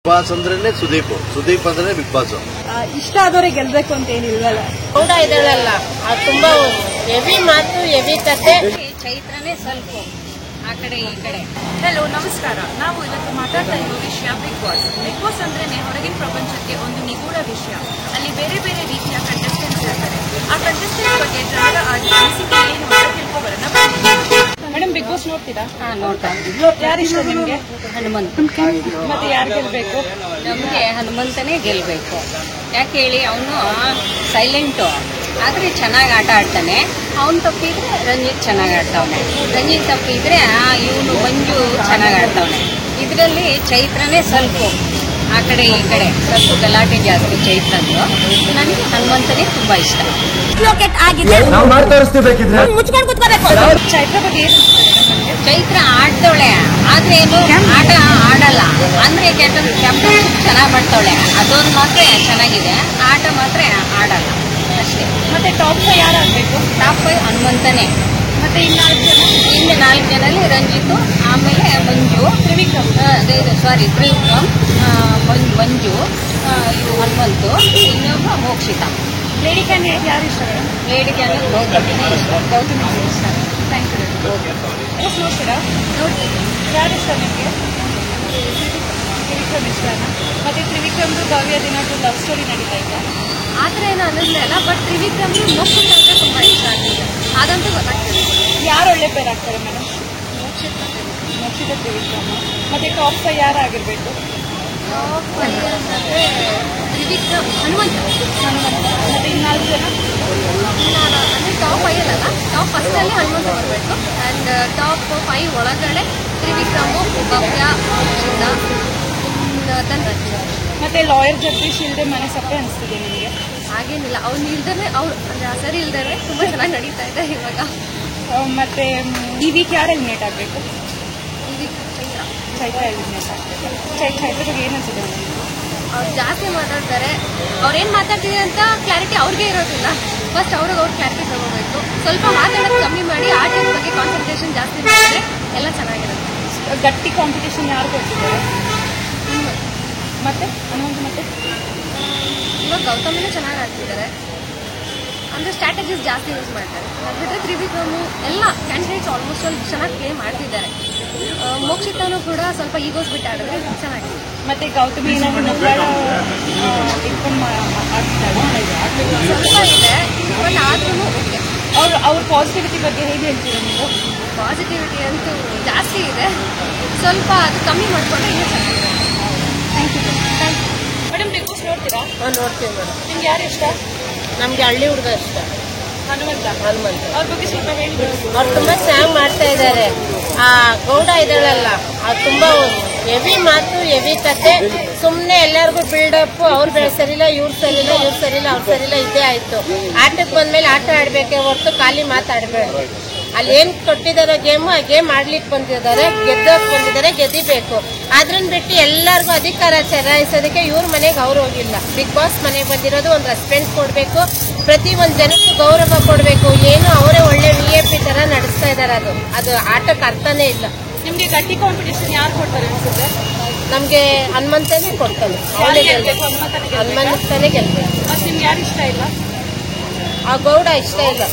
Boss ಅಂದ್ರೇನೆ ಸುದೀಪ್ ಅಂದ್ರೆ big boss. ಇಷ್ಟ ಆದವರೇ ಗೆಲ್ಬೇಕು ಅಂತ ಏನಿಲ್ವಲ್ಲ. ಕೂಡ ಇದಳಲ್ಲ, ಅದು ತುಂಬಾ ಹೆವಿ ಮಾತು, ಹೆವಿ ಕತೆ. ಚೈತ್ರನೇ ಸ್ವಲ್ಪ ಆ ಕಡೆ ಈ ಕಡೆ. ಹಲೋ, ನಮಸ್ಕಾರ. ನಾವು ಇವತ್ತು ಮಾತಾಡ್ತಾ ಇರೋ ವಿಷಯ ಬಿಗ್ ಬಾಸ್. ಬಿಗ್ ಬಾಸ್ ಅಂದ್ರೇನೆ ಹೊರಗಿನ ಪ್ರಪಂಚಕ್ಕೆ ಒಂದು ನಿಗೂಢ ವಿಷಯ. ಅಲ್ಲಿ ಬೇರೆ ಬೇರೆ ರೀತಿಯ ಕಂಟೆಸ್ಟೆಂಟ್ಸ್ ಇರ್ತಾರೆ. ಆ ಕಂಟೆಸ್ಟೆಂಟ್ ಬಗ್ಗೆ ಜನರ ಅನಿಸಿಕೆ ಏನು ಅಂತ ತಿಳ್ಕೊಬರೋಣ. ಮೇಡಮ್, ಬಿಗ್ ಬಾಸ್ ನೋಡ್ತೀರಾ? ನೋಡ್ತಾ. ಯಾರು ಇಷ್ಟ ನಿಮ್ಗೆ? ಹನುಮಂತ. ಮತ್ತೆ ಯಾರು ಗೆಲ್ಬೇಕು? ನಮ್ಗೆ ಹನುಮಂತನೇ ಗೆಲ್ಬೇಕು. ಯಾಕೆ ಹೇಳಿ, ಅವನು ಸೈಲೆಂಟು ಆದ್ರೆ ಚೆನ್ನಾಗಿ ಆಟ ಆಡ್ತಾನೆ. ಅವನು ತಪ್ಪಿದ್ರೆ ರಂಜಿತ್ ಚೆನ್ನಾಗಿ ಆಡ್ತಾವನೆ, ರಂಜಿತ್ ತಪ್ಪಿದ್ರೆ ಇವನು ಮಂಜು ಚೆನ್ನಾಗಿ ಆಡ್ತಾವನೆ. ಇದರಲ್ಲಿ ಚೈತ್ರನೇ ಸ್ವಲ್ಪ ಆ ಕಡೆ ಈ ಕಡೆ ಸ್ವಲ್ಪ ಗಲಾಟೆ ಜಾಸ್ತಿ ಚೈತ್ರಂದು. ನನಗೆ ಹನುಮಂತನೇ ತುಂಬಾ ಇಷ್ಟ. ಚೈತ್ರ ಬಗ್ಗೆ ಚೈತ್ರ ಆಡ್ತಾವಳೆ, ಆದ್ರೆ ಏನು ಆಟ ಆಡಲ್ಲ. ಅಂದ್ರೆ ಕ್ಯಾಪ್ಟನ್ಶಿಪ್ ಚೆನ್ನಾಗಿ ಮಾಡ್ತಾವಳೆ, ಅದೊಂದು ಮಾತ್ರ ಚೆನ್ನಾಗಿದೆ. ಆಟ ಮಾತ್ರ ಆಡಲ್ಲ ಅಷ್ಟೇ. ಮತ್ತೆ ಟಾಪ್ 5 ಯಾರಾಗಬೇಕು? ಟಾಪ್ 5 ಹನುಮಂತನೇ. ಮತ್ತೆ ಇನ್ನು 4 ಜನರಲ್ಲಿ ರಂಜಿತ್, ಆಮೇಲೆ ಮಂಜು, ತ್ರಿವಿಕ್ರಮ್, ಮಂಜು, ಇವು ಹನುಮಂತು, ಇನ್ನೊಬ್ಬ ಮೋಕ್ಷಿತ. ಲೇಡಿ ಕ್ಯಾಂಡಿಡೇಟ್ ಯಾರು ಇಷ್ಟ? ಲೇಡಿ ಕ್ಯಾಂಡಿಡೇಟ್ ಗೌತಮಿನೇ ಇಷ್ಟ. ಗೌತಮಿನೇ ಇಷ್ಟ. Thank you. ನೋಡ್ತೀರಾ? ನೋಡ್ತೀನಿ. ಯಾರು ಇಷ್ಟ ನಿಮಗೆ? ತ್ರಿವಿಕ್ರಮ್ ಇಷ್ಟನಾ? ಮತ್ತೆ ತ್ರಿವಿಕ್ರಮ್ದು ಭವ್ಯ ದಿನದ್ದು ಲವ್ ಸ್ಟೋರಿ ನಡೀತಾ ಇದೆ. ಆ ಥರ ಏನೋ ಅನ್ನಿಸ್ಲಿಲ್ಲ, ಬಟ್ ತ್ರಿವಿಕ್ರಮ್ ಮೋಕ್ಷಿತ ಅಂದ್ರೆ ತುಂಬ ಇಷ್ಟ ಆಗ್ತಿದೆ. ಅದಂತೂ ಗೊತ್ತಾಗ್ತಿದೆ. ಯಾರು ಒಳ್ಳೆ ಪೇರ್ ಆಗ್ತಾರೆ ಮೇಡಮ್? ಮೋಕ್ಷಿತ ತ್ರಿವಿಕ್ರಮ್. ಮತ್ತೆ ಟಾಪ್ 5 ಯಾರಾಗಿರ್ಬೇಕು? ಅಂತಂದ್ರೆ ತ್ರಿವಿಕ್ರಮ್, ಹನುಮಂತ. ಮತ್ತೆ 4 ಜನ? ಅಂದರೆ ಟಾಪ್ 5 ಅಲ್ಲ, ಟಾಪ್ ಫಸ್ಟಲ್ಲಿ ಹನುಮಂತ ಬರಬೇಕು. ಆ್ಯಂಡ್ ಟಾಪ್ 5 ಒಳಗಡೆ ತ್ರಿವಿಕ್ರಮು, ಭವ್ಯ, ಮೋಕ್ಷಿತ, ಧನ್ರಾಜ್. ಮತ್ತೆ ಲಾಯರ್ ಜಗದೀಶ್ ಇಲ್ಲದೆ ಮನೆ ಸಪ್ಪೆ ಅನಿಸ್ತಿದೆ ನಿಮಗೆ? ಹಾಗೇನಿಲ್ಲ, ಅವ್ನು ಇಲ್ದೇ ಸರಿ ಇಲ್ದೇ ತುಂಬ ಚೆನ್ನಾಗಿ ನಡೀತಾ ಇದೆ ಇವಾಗ. ಮತ್ತೆ ಈ ವೀಕ್ ಯಾರು ಎಲಿಮಿನೇಟ್ ಆಗಬೇಕು? ಈ ವೀಕ್ ಚೈತ್ರ ಎಲಿಮಿನೇಟ್ ಆಗಬೇಕು. ಚೈತ್ರ ಬಗ್ಗೆ ಏನು ಅನ್ಸುತ್ತೆ? ಅವ್ರು ಜಾಸ್ತಿ ಮಾತಾಡ್ತಾರೆ. ಅವ್ರೇನು ಮಾತಾಡ್ತಿದೆ ಅಂತ ಕ್ಲಾರಿಟಿ ಅವ್ರಿಗೆ ಇರೋದಿಲ್ಲ. ಫಸ್ಟ್ ಅವ್ರಿಗೆ ಕ್ಲಾರಿಟಿ ತಗೋಬೇಕು. ಸ್ವಲ್ಪ ಮಾತಾಡೋದು ಕಮ್ಮಿ ಮಾಡಿ ಆಟದ ಬಗ್ಗೆ ಕಾನ್ಸಂಟ್ರೇಷನ್ ಜಾಸ್ತಿ ಮಾಡಿದ್ರೆ ಎಲ್ಲ ಚೆನ್ನಾಗಿರುತ್ತೆ. ಗಟ್ಟಿ ಕಾಂಪಿಟೇಷನ್ ಯಾರು ಕೊಡ್ತಿದ್ದಾರೆ? ಮತ್ತೆ ಹನುಮಂತ. ಮತ್ತೆ ಇವಾಗ ಗೌತಮಿನೂ ಚೆನ್ನಾಗಿ ಆಡ್ತಿದ್ದಾರೆ. ಅಂದರೆ ಸ್ಟ್ರಾಟಜೀಸ್ ಜಾಸ್ತಿ ಯೂಸ್ ಮಾಡ್ತಾರೆ. ಅದು ಬಿಟ್ಟರೆ ತ್ರಿವಿಕ್ರಮು ಎಲ್ಲ ಕ್ಯಾಂಡಿಡೇಟ್ಸ್ ಆಲ್ಮೋಸ್ಟ್ ಅಲ್ಲಿ ಚೆನ್ನಾಗಿ ಪ್ಲೇ ಮಾಡ್ತಿದ್ದಾರೆ. ಮೋಕ್ಷಿತನೂ ಕೂಡ ಸ್ವಲ್ಪ ಈಗೋಸ್ ಬಿಟ್ಟು ಆಡಿದ್ರೆ ಚೆನ್ನಾಗಿದೆ. ಮತ್ತೆ ಗೌತಮಿ ಏನಾದ್ರು ಇಟ್ಕೊಂಡು ಸ್ವಲ್ಪ ಇದೆ, ಬಟ್ ಆದ್ರೂ ಓಕೆ. ಅವ್ರ ಪಾಸಿಟಿವಿಟಿ ಬಗ್ಗೆ ಹೇಗೆ ಹೇಳ್ತೀರಾ ನೀವು? ಪಾಸಿಟಿವಿಟಿ ಅಂತೂ ಜಾಸ್ತಿ ಇದೆ, ಸ್ವಲ್ಪ ಅದು ಕಮ್ಮಿ ಮಾಡಿಕೊಂಡ್ರೆ ಇನ್ನೂ ಚೆನ್ನಾಗಿದೆ. Thank you. Madam, Bigg Boss ನೋಡ್ತೀರಾ? ನೋಡ್ತೀವಿ ಮೇಡಮ್. ನಿಮ್ಗೆ ಯಾರು ಇಷ್ಟ? ನಮ್ಗೆ ಹಳ್ಳಿ ಹುಡುಗ ಇಷ್ಟ, ಹನುಮಂತ. ಅವ್ರ ಬಗ್ಗೆ ಸ್ವಲ್ಪ ಹೇಳಿದ್ರು. ಅವ್ರು ತುಂಬಾ ಚೆನ್ನಾಗಿ ಮಾಡ್ತಾ ಇದ್ದಾರೆ. ಆ ಗೌಡ ಇದಳಲ್ಲ, ಅದು ತುಂಬಾ ಹೆವಿ ಮಾತು, ಹೆವಿ ಕತೆ. ಸುಮ್ಮನೆ ಎಲ್ಲರಿಗೂ ಬಿಲ್ಡಪ್, ಅವ್ರು ಸರಿಲ್ಲ, ಇವ್ರು ಸರಿಲ್ಲ, ಇವ್ರು ಸರಿಲ್ಲ, ಅವ್ರು ಸರಿಲ್ಲ, ಇದೇ ಆಯ್ತು. ಆಟಕ್ಕೆ ಬಂದ್ಮೇಲೆ ಆಟ ಆಡ್ಬೇಕೆ ಹೊರತು ಖಾಲಿ ಮಾತಾಡ್ಬೇಡ. ಅಲ್ಲಿ ಏನ್ ಕೊಟ್ಟಿದ್ದಾರೆ ಗೇಮು, ಆ ಗೇಮ್ ಆಡ್ಲಿಕ್ಕೆ ಬಂದಿದ್ದಾರೆ, ಗೆದ್ದೋಕ್ ಬಂದಿದ್ದಾರೆ, ಗೆದಿಬೇಕು. ಅದ್ರನ್ನ ಬಿಟ್ಟು ಎಲ್ಲರಿಗೂ ಅಧಿಕಾರ ಚಲಾಯಿಸೋದಕ್ಕೆ ಇವ್ರ ಮನೆಗೆ ಅವ್ರು ಹೋಗಿಲ್ಲ. ಬಿಗ್ ಬಾಸ್ ಮನೆಗೆ ಬಂದಿರೋದು ಒಂದು ರೆಸ್ಪೆಕ್ಟ್ ಕೊಡಬೇಕು, ಪ್ರತಿ ಒಂದು ಜನಕ್ಕೂ ಗೌರವ ಕೊಡಬೇಕು. ಏನು ಅವರೇ ಒಳ್ಳೆ VIP ತರ ನಡೆಸ್ತಾ ಇದ್ದಾರೆ. ಅದು ಆಟಕ್ಕೆ ಅರ್ಥನೇ ಇಲ್ಲ. ನಿಮ್ಗೆ ಗಟ್ಟಿ ಕಾಂಪಿಟೇಷನ್ ಯಾರು ಕೊಡ್ತಾರೆ ಅನ್ಸುತ್ತೆ? ನಮ್ಗೆ ಹನುಮಂತನೇ ಕೊಡ್ತಾನೆ. ಹನುಮಂತನೇ ಗೆಲ್ಬೇಕು. ಮತ್ತೆ ನಿಮ್ಗೆ ಯಾರು ಇಷ್ಟ ಇಲ್ಲ? ಆ ಗೌಡ ಇಷ್ಟ ಇಲ್ಲ,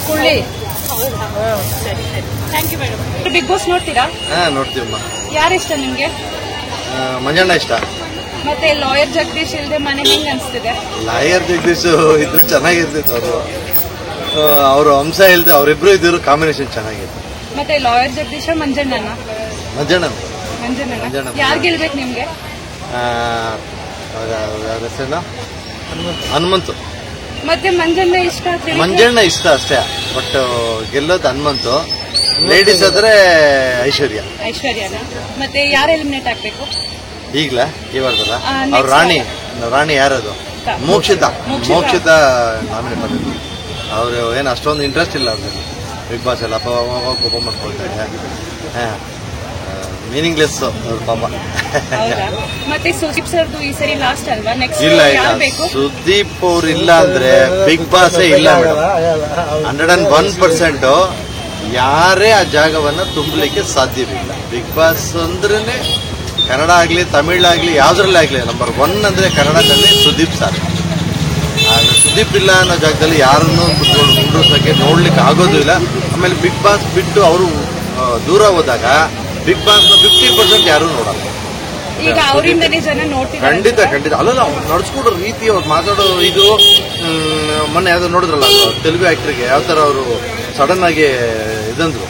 ಕುಳ್ಳಿ. ಸರಿ. Thank you madam. Bigg Boss ನೋಡ್ತೀರಾ? ನೋಡ್ತೀವಮ್ಮ. ಯಾರು ಇಷ್ಟ ನಿಮ್ಗೆ? ಮಂಜಣ್ಣ ಇಷ್ಟ. ಮತ್ತೆ ಲಾಯರ್ ಜಗದೀಶ್ ಇಲ್ದೆ ಮನೆ ಹೆಂಗ್ ಅನ್ಸ್ತಿದೆ? ಲಾಯರ್ ಜಗದೀಶ್ ಇದ್ರೆ ಚೆನ್ನಾಗಿರ್ತಿತ್ತು. ಅವರು ಅಂಶ ಇಲ್ದೆ ಅವರಿಬ್ರು ಇದ್ರು ಕಾಂಬಿನೇಷನ್ ಚೆನ್ನಾಗಿತ್ತು. ಮತ್ತೆ ಲಾಯರ್ ಜಗದೀಶ ಮಂಜಣ್ಣನ? ಮಂಜಣ್ಣ. ಯಾರು ಗೆಲ್ಬೇಕು ನಿಮ್ಗೆ? ಹೆಸರೇನು? ಹನುಮಂತು. ಮತ್ತೆ ಮಂಜಣ್ಣ ಇಷ್ಟ ಅಷ್ಟೇ, ಬಟ್ ಗೆಲ್ಲೋದು ಹನುಮಂತು. ಲೇಡೀಸ್ ಆದ್ರೆ ಐಶ್ವರ್ಯನ. ಮತ್ತೆ ಯಾರು ಎಲಿಮಿನೇಟ್ ಆಗ್ಬೇಕು ಈಗ್ಲಾ? ಈ ವಾರದಲ್ಲ ಅವ್ರ ರಾಣಿ ಯಾರದು? ಮೋಕ್ಷಿತ ನಾಮಿನೇಟ್ ಮಾಡಿದ್ರು. ಅವ್ರು ಏನು ಅಷ್ಟೊಂದು ಇಂಟ್ರೆಸ್ಟ್ ಇಲ್ಲ ಅವ್ರಿಗೆ ಬಿಗ್ ಬಾಸ್ ಎಲ್ಲ. ಕೋಪ ಮಾಡ್ಕೊಳ್ತಾರೆ, ಮೀನಿಂಗ್ಲೆಸ್ ಅವ್ರ ಪಾಪ. ಮತ್ತೆ ಸುದೀಪ್ ಸರ್ದು ಈ ಸರಿ ಲಾಸ್ಟ್ ಅಲ್ವಾ? ನೆಕ್ಸ್ಟ್ ಇಲ್ಲ, ಸುದೀಪ್ ಅವ್ರು ಇಲ್ಲ ಅಂದ್ರೆ ಬಿಗ್ ಬಾಸ್ ಇಲ್ಲ ಮೇಡಮ್. 101% ಯಾರೇ ಆ ಜಾಗವನ್ನ ತುಂಬಲಿಕ್ಕೆ ಸಾಧ್ಯವಿಲ್ಲ. ಬಿಗ್ ಬಾಸ್ ಅಂದ್ರೇನೆ ಕನ್ನಡ ಆಗಲಿ ತಮಿಳಾಗಲಿ ಯಾವುದ್ರಲ್ಲೇ ಆಗಲಿ ನಂಬರ್ 1 ಅಂದರೆ ಕನ್ನಡದಲ್ಲಿ ಸುದೀಪ್ ಸರ್. ಸುದೀಪ್ ಇಲ್ಲ ಅನ್ನೋ ಜಾಗದಲ್ಲಿ ಯಾರನ್ನೂ ಕುತ್ಕೊಂಡು ಕುಂಡ್ರಿಸೋಕ್ಕೆ ನೋಡ್ಲಿಕ್ಕೆ ಆಗೋದು ಇಲ್ಲ. ಆಮೇಲೆ ಬಿಗ್ ಬಾಸ್ ಬಿಟ್ಟು ಅವರು ದೂರ ಹೋದಾಗ ಬಿಗ್ ಬಾಸ್ನ 50% ಯಾರೂ ನೋಡಲ್ಲ. ಈಗ ಅವರಿಂದನೇ ಜನ ನೋಡ್ತಿದ್ದಾರೆ. ಖಂಡಿತ ಅಲ್ಲಲ್ಲ, ಅವ್ರು ನಡ್ಸ್ಕೊಡೋ ರೀತಿ, ಅವ್ರು ಮಾತಾಡೋ ಇದು. ಮೊನ್ನೆ ಯಾವ್ದು ನೋಡಿದ್ರಲ್ಲ ತೆಲುಗು ಆಕ್ಟರ್ಗೆ ಯಾವ ತರ ಅವರು ಸಡನ್ ಆಗಿ ಇದಂದ್ರು,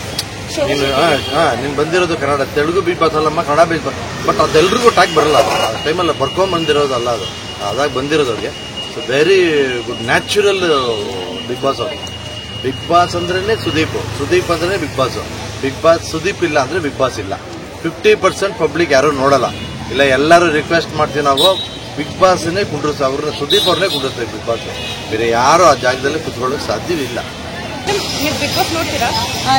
ನೀನು ಬಂದಿರೋದು ಕನ್ನಡ, ತೆಲುಗು ಬಿಗ್ ಬಾಸ್ ಅಲ್ಲಮ್ಮ ಕನ್ನಡ ಬಿಗ್ ಬಾಸ್. ಬಟ್ ಅದೆಲ್ರಿಗೂ ಟಾಕ್ ಬರಲ್ಲ, ಆ ಟೈಮಲ್ಲಿ ಬರ್ಕೊಂಡ್ ಬಂದಿರೋದಲ್ಲ ಅದು, ಅದಾಗ ಬಂದಿರೋದು ಅವ್ರಿಗೆ. So very good natural Bigg Boss ಅವರು. ಬಿಗ್ ಬಾಸ್ ಅಂದ್ರೇನೆ ಸುದೀಪ್ ಅಂದ್ರೆ ಬಿಗ್ ಬಾಸ್ ಸುದೀಪ್ ಇಲ್ಲ ಅಂದ್ರೆ ಬಿಗ್ ಬಾಸ್ ಇಲ್ಲ. 50% ಪಬ್ಲಿಕ್ ಯಾರು ನೋಡಲ್ಲ. ಇಲ್ಲ ಎಲ್ಲರೂ ರಿಕ್ವೆಸ್ಟ್ ಮಾಡ್ತೀವಿ ನಾವು, ಬಿಗ್ ಬಾಸ್ನೇ ಕುಂಡ್ರಿಸ್, ಅವ್ರನ್ನ ಸುದೀಪ್ ಅವ್ರನ್ನೇ ಕುಂಡ್ರಿಸ್ತೀವಿ ಬಿಗ್ ಬಾಸ್. ಬೇರೆ ಯಾರು ಆ ಜಾಗದಲ್ಲಿ ಕುತ್ಕೊಳ್ಳೋಕೆ ಸಾಧ್ಯವಿಲ್ಲ. ನೀವು ಬಿಗ್ ಬಾಸ್ ನೋಡ್ತೀರಾ?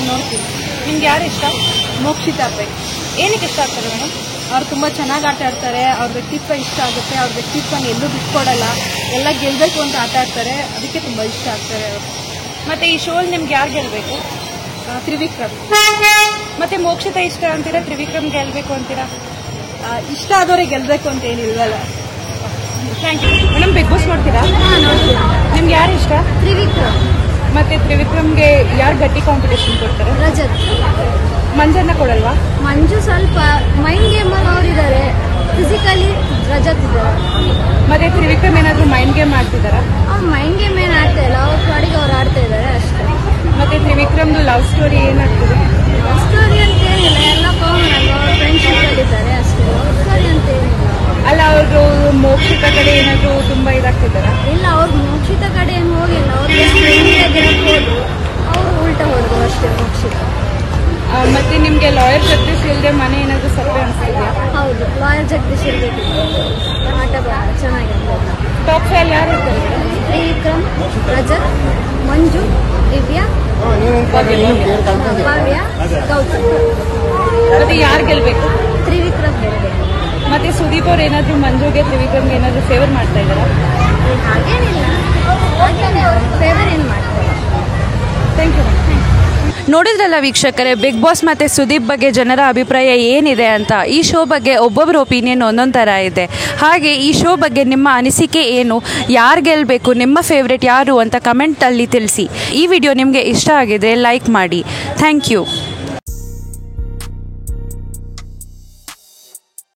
ನೋಡ್ತೀವಿ. ನಿಮ್ಗೆ ಯಾರು ಇಷ್ಟ? ಮೋಕ್ಷಿತಾ ಬೇಕು. ಏನಕ್ಕೆ ಇಷ್ಟ ಆಗ್ತಾರೆ ಮೇಡಮ್? ಅವ್ರು ತುಂಬ ಚೆನ್ನಾಗಿ ಆಟ ಆಡ್ತಾರೆ, ಅವ್ರ ವ್ಯಕ್ತಿತ್ವ ಇಷ್ಟ ಆಗುತ್ತೆ, ಅವ್ರ ವ್ಯಕ್ತಿತ್ವನ ಎಲ್ಲೂ ಬಿಟ್ಕೊಡಲ್ಲ, ಎಲ್ಲ ಗೆಲ್ಲಬೇಕು ಅಂತ ಆಟ ಆಡ್ತಾರೆ, ಅದಕ್ಕೆ ತುಂಬ ಇಷ್ಟ ಆಗ್ತಾರೆ ಅವರು. ಮತ್ತೆ ಈ ಶೋ ನಿಮ್ಗೆ ಯಾರು ಗೆಲ್ಲಬೇಕು? ತ್ರಿವಿಕ್ರಮ್. ಮತ್ತೆ ಮೋಕ್ಷಿತಾ ಇಷ್ಟ ಅಂತೀರಾ, ತ್ರಿವಿಕ್ರಮ್ ಗೆಲ್ಲಬೇಕು ಅಂತೀರಾ? ಇಷ್ಟ ಆದವ್ರಿಗೆ ಗೆಲ್ಲಬೇಕು ಅಂತ ಏನಿಲ್ವಲ್ಲ. Thank you madam. Bigg Boss ನೋಡ್ತೀರಾ? ನಿಮ್ಗೆ ಯಾರು ಇಷ್ಟ? ತ್ರಿವಿಕ್ರಮ್. ಮತ್ತೆ ತ್ರಿವಿಕ್ರಮ್ಗೆ ಯಾರು ಗಟ್ಟಿ ಕಾಂಪಿಟೇಷನ್ ಕೊಡ್ತಾರೆ? ರಜತ್. ಮಂಜನ್ನ ಕೊಡಲ್ವಾ? ಮಂಜು ಸ್ವಲ್ಪ ಮೈಂಡ್ ಗೇಮಲ್ಲಿ ಅವರಿದ್ದಾರೆ, ಫಿಸಿಕಲಿ ರಜತ್ ಇದ್ದಾರೆ. ಮತ್ತೆ ತ್ರಿವಿಕ್ರಮ್ ಏನಾದ್ರು ಮೈಂಡ್ ಗೇಮ್ ಆಡ್ತಿದಾರಾ? ಅವ್ರು ಮೈಂಡ್ ಗೇಮ್ ಏನು ಆಡ್ತಾ ಇಲ್ಲ, ಅವ್ರ ಪಾಡಿಗೆ ಅವ್ರು ಆಡ್ತಾ ಇದ್ದಾರೆ ಅಷ್ಟೇ. ಮತ್ತೆ ತ್ರಿವಿಕ್ರಮ್ದು ಲವ್ ಸ್ಟೋರಿ ಏನಾಗ್ತದೆ? ಲವ್ ಸ್ಟೋರಿ ಅಂತ ಏನಿಲ್ಲ, ಎಲ್ಲ ಕಾಮನ್ ಅಲ್ವಾ, ಅವ್ರ ಫ್ರೆಂಡ್ಶಿಪ್ ಅಲ್ಲಿದ್ದಾರೆ ಅಷ್ಟೇ. ಲವ್ ಸ್ಟೋರಿ ಅಂತ ಏನಿಲ್ಲ. ಅಲ್ಲ, ಅವರು ಮೋಕ್ಷಿತ ಕಡೆ ಏನಾದ್ರು ತುಂಬಾ ಇದಾಗ್ತಿದಾರ? ಇಲ್ಲ, ಅವ್ರು ಮೋಕ್ಷಿತ ಕಡೆ ಏನು ಹೋಗಿಲ್ಲ, ಅವ್ರಿಗೆ ಹೋದ್ರು, ಅವರು ಉಲ್ಟಾ ಹೋದ್ರು ಅಷ್ಟೇ ಮೋಕ್ಷಿತ. ಮತ್ತೆ ನಿಮ್ಗೆ ಲಾಯರ್ ಜಗದೀಶ್ ಇಲ್ಲದೆ ಮನೆ ಏನಾದ್ರು ಸಪ್ಪೆ ಅನ್ಸ್ತಿದ್ಯಾ? ಹೌದು, ಲಾಯರ್ ಜಗದೀಶ್ ಇರಬೇಕಿತ್ತು, ಆಟ ಚೆನ್ನಾಗಿದೆ. ಟಾಪ್ 5 ಯಾರು ಇರ್ತಾರೆ? ತ್ರಿವಿಕ್ರಮ್, ರಜತ್, ಮಂಜು, ದಿವ್ಯಾ, ಕಾವ್ಯ, ಗೌತಮ್. ಮತ್ತೆ ಯಾರು ಗೆಲ್ಬೇಕು? ತ್ರಿವಿಕ್ರಮ್ ಗೆಲ್ಲಬೇಕು. ಮತ್ತೆ ಸುದೀಪ್ ಅವ್ರು ಏನಾದ್ರು ಮಂಜುಗೆ ತ್ರಿವಿಕ್ರಮ್ಗೆ ಏನಾದ್ರು ಫೇವರ್ ಮಾಡ್ತಾ ಇದಾರಾ? ಹಾಗೇನಿಲ್ಲ, ಹಾಗೇನೆ ಅವ್ರು ಫೇವರ್ ಏನು ಮಾಡ್ತಾರೆ. Thank you. ನೋಡಿದ್ರಲ್ಲ ವೀಕ್ಷಕರೇ, ಬಿಗ್ ಬಾಸ್ ಮತ್ತು ಸುದೀಪ್ ಬಗ್ಗೆ ಜನರ ಅಭಿಪ್ರಾಯ ಏನಿದೆ ಅಂತ. ಈ ಶೋ ಬಗ್ಗೆ ಒಬ್ಬೊಬ್ಬರ ಒಪಿನಿಯನ್ ಒಂದೊಂದು ಥರ ಇದೆ. ಹಾಗೆ ಈ ಶೋ ಬಗ್ಗೆ ನಿಮ್ಮ ಅನಿಸಿಕೆ ಏನು, ಯಾರು ಗೆಲ್ಲಬೇಕು, ನಿಮ್ಮ ಫೇವ್ರೇಟ್ ಯಾರು ಅಂತ ಕಮೆಂಟಲ್ಲಿ ತಿಳಿಸಿ. ಈ ವಿಡಿಯೋ ನಿಮಗೆ ಇಷ್ಟ ಆಗಿದ್ರೆ ಲೈಕ್ ಮಾಡಿ. Thank you.